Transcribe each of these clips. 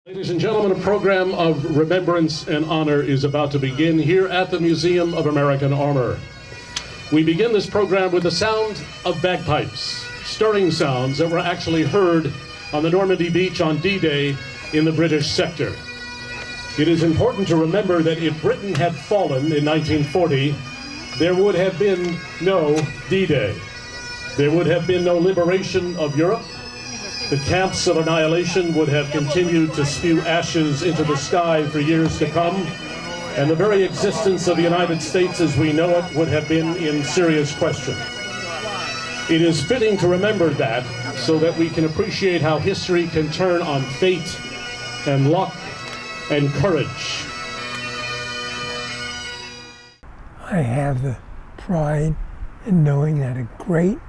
Ladies and gentlemen, a program of remembrance and honor is about to begin here at the Museum of American Armor. We begin this program with the sound of bagpipes, stirring sounds that were actually heard on the Normandy beach on D-Day in the British sector. It is important to remember that if Britain had fallen in 1940, there would have been no D-Day. There would have been no liberation of Europe. The camps of annihilation would have continued to spew ashes into the sky for years to come, and the very existence of the United States as we know it would have been in serious question. It is fitting to remember that so that we can appreciate how history can turn on fate and luck and courage. I have the pride in knowing that a great,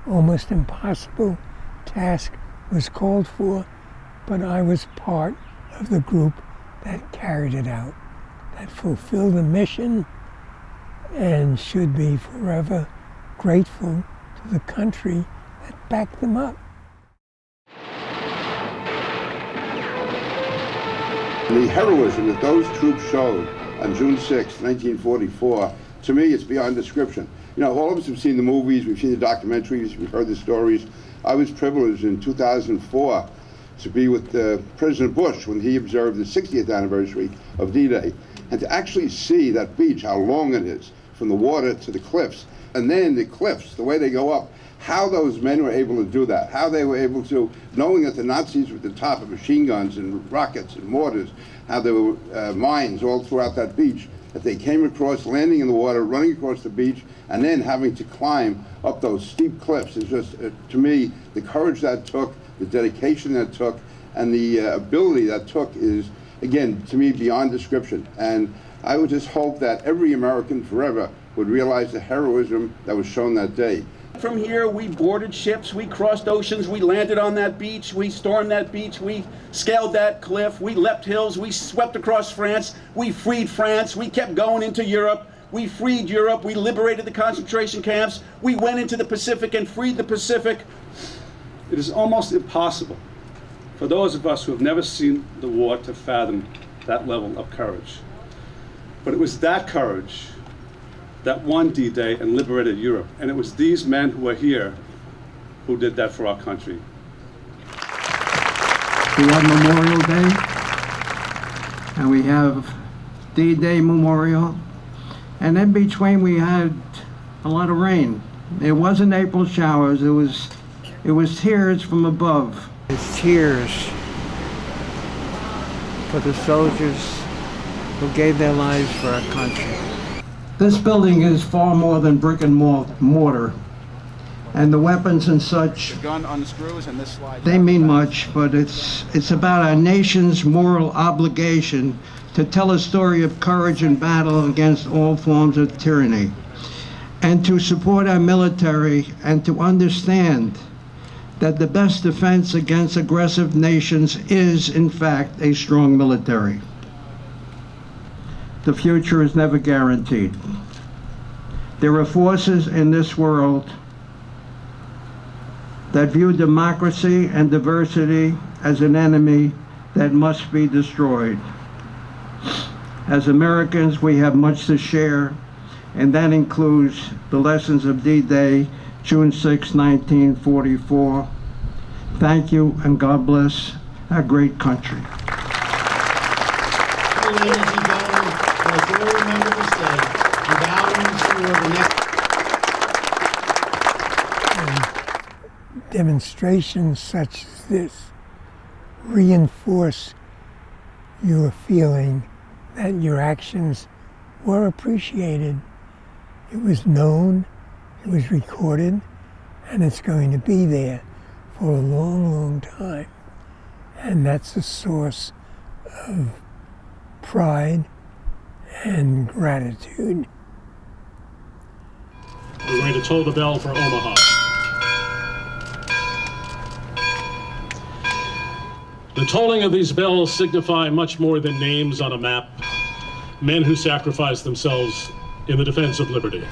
almost impossible task was called for, but I was part of the group that carried it out, that fulfilled the mission, and should be forever grateful to the country that backed them up. The heroism that those troops showed on June 6, 1944, to me, it's beyond description. You know, all of us have seen the movies, we've seen the documentaries, we've heard the stories. I was privileged in 2004 to be with President Bush when he observed the 60th anniversary of D-Day, and to actually see that beach, how long it is, from the water to the cliffs, and then the cliffs, the way they go up, how those men were able to do that, how they were able to, knowing that the Nazis were at the top of machine guns and rockets and mortars, how there were mines all throughout that beach, that they came across, landing in the water, running across the beach, and then having to climb up those steep cliffs. Is just, to me, the courage that took, the dedication that took, and the ability that took is, again, to me, beyond description. And I would just hope that every American forever would realize the heroism that was shown that day. From here, we boarded ships, we crossed oceans, we landed on that beach, we stormed that beach, we scaled that cliff, we leapt hills, we swept across France, we freed France, we kept going into Europe, we freed Europe, we liberated the concentration camps, we went into the Pacific and freed the Pacific. It is almost impossible for those of us who have never seen the war to fathom that level of courage. But it was that courage that won D-Day and liberated Europe. And it was these men who are here who did that for our country. We have Memorial Day, and we have D-Day Memorial, and in between we had a lot of rain. It wasn't April showers, it was tears from above. It's tears for the soldiers who gave their lives for our country. This building is far more than brick and mortar, and the weapons and such, the gun unscrews and this slides. They mean much, but it's about our nation's moral obligation to tell a story of courage and battle against all forms of tyranny, and to support our military and to understand that the best defense against aggressive nations is, in fact, a strong military. The future is never guaranteed. There are forces in this world that view democracy and diversity as an enemy that must be destroyed. As Americans, we have much to share, and that includes the lessons of D-Day, June 6, 1944. Thank you, and God bless our great country. Ladies and gentlemen, as you all remember to say, without ensure the next demonstrations such as this reinforce your feeling that your actions were appreciated. It was known, it was recorded, and it's going to be there for a long, long time. And that's a source of pride and gratitude. We're going to toll the bell for Omaha. The tolling of these bells signify much more than names on a map, men who sacrificed themselves in the defense of liberty.